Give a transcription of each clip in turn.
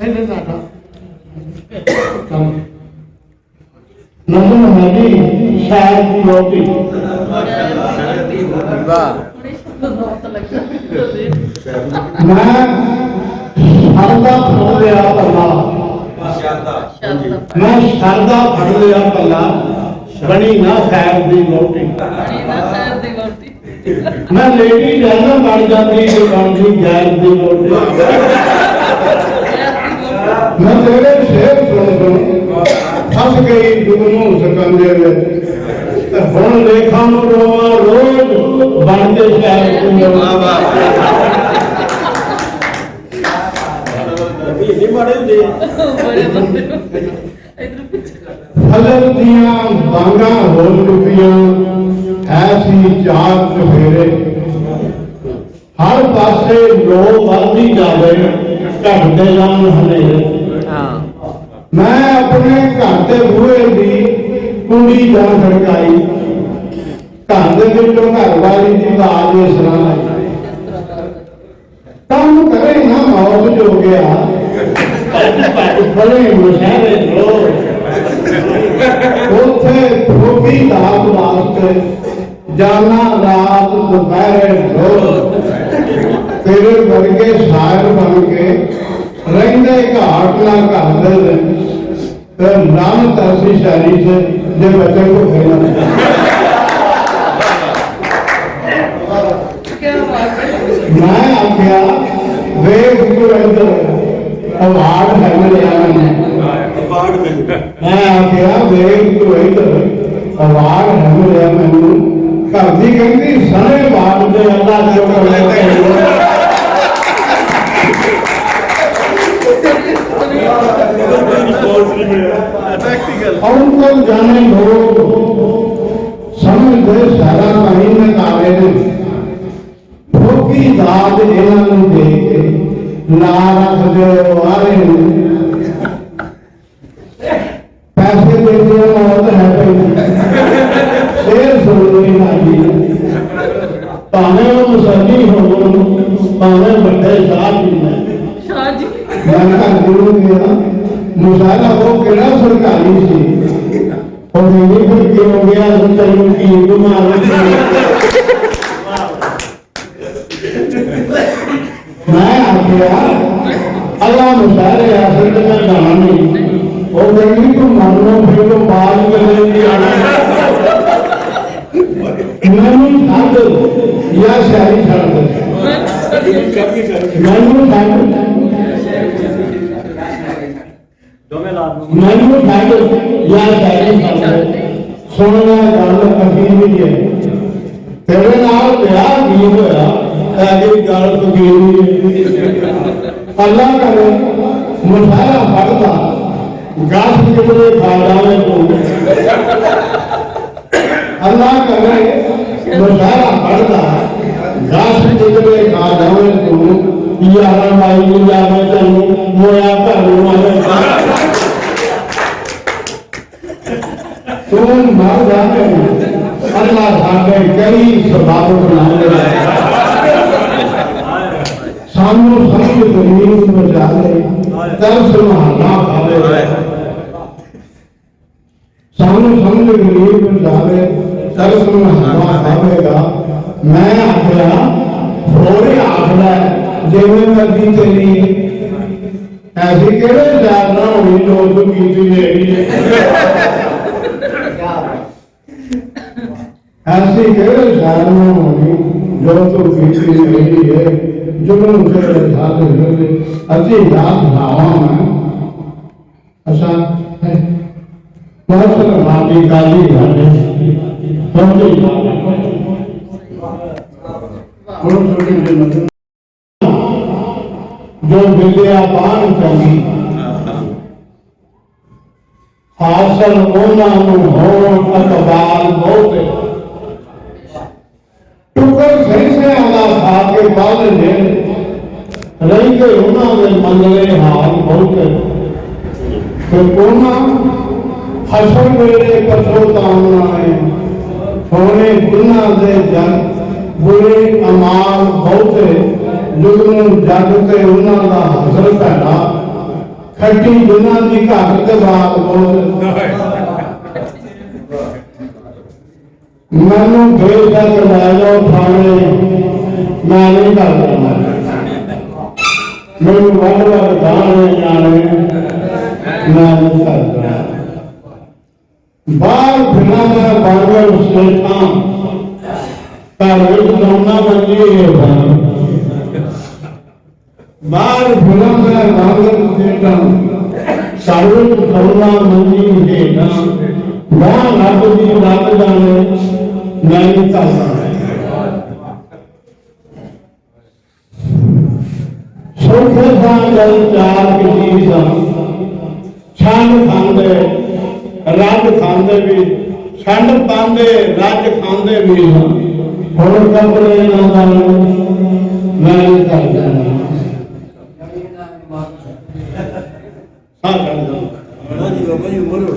ਇਹਨੇ ਸਾਡਾ ਕੰਮ ਨਜ਼ਮ ਹੈ ਜੀ ਸ਼ਾਇਦ ਦੀ ਰੋਟੀ ਵਾਹ ਮੈਂ ਸ਼ਰਦਾ ਫੜ ਲਿਆ ਪੱਲਾ ਮੈਂ ਸ਼ਰਦਾ ਫੜ ਲਿਆ ਪੱਲਾ ਬਣੀ ਨਾ ਖੈਰ ਦੀ ਰੋਟੀ ਮੈਂ ਲੇਡੀ ਜਾਨਾ ਬਣ ਜਾਂਦੀ ਤੇ ਬਣਦੀ ਗੈਰ ਦੀ ਰੋਟੀ ਮੈਂ ਤੇਰੇ ਸ਼ੇਰ ਸੁਣ ਫਸ ਗਈ ਦੁਗਨੂ ਸਕੰਜੇ ਵਿੱਚ ਹੁਣ ਲੇਖਾਂ ਨੂੰ ਰੋਵਾਂ ਰੋਜ਼ ਬਣਦੇ ਸ਼ਹਿਰ ਫਲਰ ਦੀਆਂ ਬਾਂਗਾਂ ਹੋ ਚੁੱਕੀਆਂ ਐਸੀ ਚਾਰ ਚੁਫੇਰੇ ਹਰ ਪਾਸੇ ਲੋ ਵੱਧਦੀ ਜਾਵੇ ਘਟਦੇ ਜਾਣ ਹਨੇਰੇ ਮੈਂ ਆਪਣੇ ਘਰ ਦੇ ਬੂਹੇ ਦੀ ਕੁੰਡੀ ਜਾਂ ਖੜਕਾਈ ਘਰ ਦੇ ਵਿੱਚੋਂ ਘਰ ਵਾਲੀ ਦੀ ਆਵਾਜ਼ ਇਸ ਤਰ੍ਹਾਂ ਆਈ ਕੰਮ ਕਰੇ ਨਾ ਮੌਤ ਜੋ ਗਿਆ ਬੜੇ ਮੁਸ਼ਾਰੇ ਲੋ ਉੱਥੇ ਭੋਗੀ ਦਾਤ ਵਾਸਤੇ ਜਾਨਾ ਰਾਤ ਦੁਪਹਿਰੇ ਰੋ ਤੇਰੇ ਵਰਗੇ ਸ਼ਾਇਰ ਬਣ ਕੇ ਰਹਿੰਦੇ ਘਾਟ ਨਾ ਕਰਦੇ ਤੇ ਨਾਮ ਤਰਸੀ ਸ਼ਾਇਰੀ से ਜੇ ਬੱਚੇ ਕੋ ਖੇਲਾ मैं आख्या वेग को इधर अवार्ड है मेरे आने मैं आख्या वेग को इधर अवार्ड है मेरे आने घर दी कहती सारे अवार्ड दे अल्लाह के ऊपर अंकल जाने लोग समझते सारा महीने काले ने भोगी दाद इन्हों दे के ला रख दो आरे पैसे दे दो मौत है शेर सुननी लागी भावे वो मुसल्ली हो भावे बड़े शाह जी मैं घर गुरु गया मुशाला वो केड़ा सरकारी सी और ये फिर क्यों हो गया तैयू की गुमार मैं आखिया अल्लाह मुशारे आखिर में जाना नहीं और गई तो मान लो फिर तो बाल करने आना मैनू छाड़ या शायरी छाड़ मैनू छाड़ मैनू छाड़ या शायरी छाड़ सुनना गल कभी नहीं है तेरे नाल ब्याह की होया ऐसी गल फकीरी अल्लाह करे मुशायरा पढ़दा गाछ कितने खा जावे तो अल्लाह करे मुशायरा पढ़दा गाछ कितने खा जावे तो यारा भाई जावे चलो मोया घर मारे तुम मर जाते अल्लाह साढ़े कई सबाब बनाए सामू समझ गरीब बचा ले तरस महाना खावे सामू समझ गरीब बचा ले तरस महाना खावेगा मैं आखिया थोड़े आखला जिम्मे मर्जी चली ऐसी केड़े जाना हुई लोग की लेडी ऐसी केड़े जाना हुई जो तो की लेडी है जुनून से साथ होते अच्छी याद भावा में अच्छा है बहुत सारे माटी काली घाटे समझे और छोटी छोटी जो विद्या पान करी हासिल उन्होंने होण अकबाल बहुत टुकर सही से आला खा के पाल ले रही के उन्होंने मंगले हाल बहुत तो कोना हसर मेरे पछोताना है होने गुना दे जन बुरे अमाल बहुत जुगनू जग के उन्हों का हसर पैदा ਖੱਟੀ ਜਿਨ੍ਹਾਂ ਦੀ ਘਰ ਤੇ ਬਾਤ ਬਹੁਤ ਮੈਨੂੰ ਬੇਸ਼ੱਕ ਲੈ ਜਾਓ ਥਾਣੇ ਮੈਂ ਨਹੀਂ ਕਰਦਾ ਮੈਨੂੰ ਵੱਡ ਵੱਡ ਦਾਣੇ ਜਾਣੇ ਮੈਂ ਨਹੀਂ ਕਰਦਾ ਬਾਹਰ ਫਿਰਾਂ ਮੈਂ ਬਾਹਰ ਸੇਠਾਂ ਘਰ ਵਿੱਚ ਸੌਣਾ ਮੰਜੀ ਹੇਠਾਂ ਬਾਹਰ ਫਿਰਾਂ ਮੈਂ ਬਾਹਰ ਸੇਠਾਂ ਘਰ ਵਿੱਚ ਸੌਣਾ ਮੰਜੀ ਹੇਠਾਂ ਬਾਹਰ ਰੱਬ ਦੀ ਰੱਬ ਜਾਣੇ ਮੈਂ ਨਹੀਂ ਕਰਦਾ ਸੋਖੇ ਸਾਂ ਜਲ ਚਾਰ ਕੀ ਸਾਂ ਛੰਡ ਖਾਂਦੇ ਰੱਜ ਖਾਂਦੇ ਵੀ ਛੰਡ ਪਾਉਂਦੇ ਰੱਜ ਖਾਂਦੇ ਵੀ ਹੁਣ ਕੱਪੜੇ ਨਾ ਦਾ ਮੈਂ ਨਹੀਂ ਕਰਦਾ ਹਾਂ ਕਰਦਾ ਜੀ ਬਾਬਾ ਜੀ ਉਮਰ ਹੋ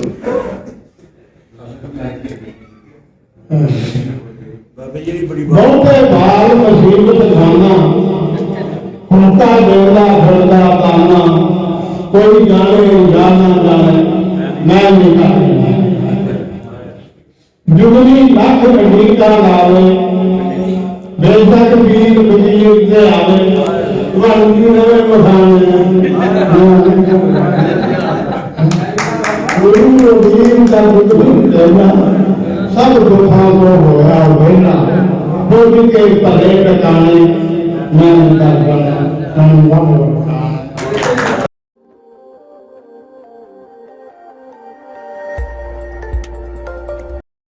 ਬਾਬਾ ਜੀ ਬੜੀ ਬਹੁਤੇ ਬਾਲ ਮੁਸੀਬਤ ਖਾਨਾ ਹੁਣਤਾ ਦੇਵਦਾ ਫਿਰਦਾ ਤਾਨਾ ਕੋਈ ਜਾਣੇ ਜਾਂ ਨਾ ਜਾਣੇ ਮੈਂ ਨਹੀਂ ਕਰਦਾ ਜੁਗਨੀ ਲੱਖ ਮੰਡੀਤਾ ਲਾਵੇ ਬੇਸ਼ੱਕ ਵੀਰ ਵਜੀਰ ਤੇ ਆਵੇ ਵਾਂਗੀ ਨਵੇਂ ਮਖਾਨੇ ਗੁਰੂ ਵੀਰ ਦਾ ਦੁੱਧ ਦੇਣਾ ਸਭ ਦੁੱਖਾਂ ਤੋਂ ਹੋਇਆ ਵੇਲਾ ਬੋਲੀ ਕੇ ਭਲੇ ਟਿਕਾਣੇ ਮੈਂ ਕਰਦਾ ਧੰਨਵਾਦ।